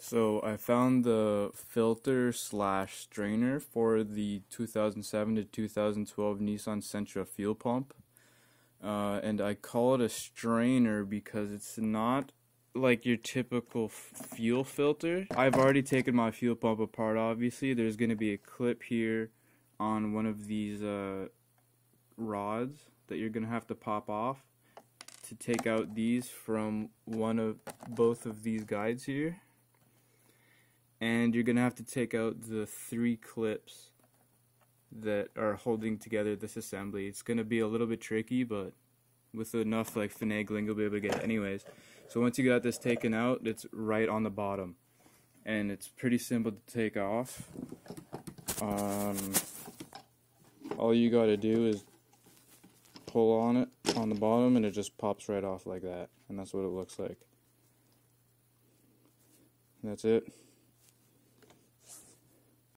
So I found the filter slash strainer for the 2007 to 2012 Nissan Sentra fuel pump. And I call it a strainer because it's not like your typical fuel filter. I've already taken my fuel pump apart, obviously. There's going to be a clip here on one of these rods that you're going to have to pop off to take out these from both of these guides here. And you're gonna have to take out the 3 clips that are holding together this assembly. It's gonna be a little bit tricky, but with enough finagling you'll be able to get it anyways. So once you got this taken out, it's right on the bottom, and it's pretty simple to take off. All you gotta do is pull on it on the bottom and it just pops right off like that, and that's what it looks like. And that's it.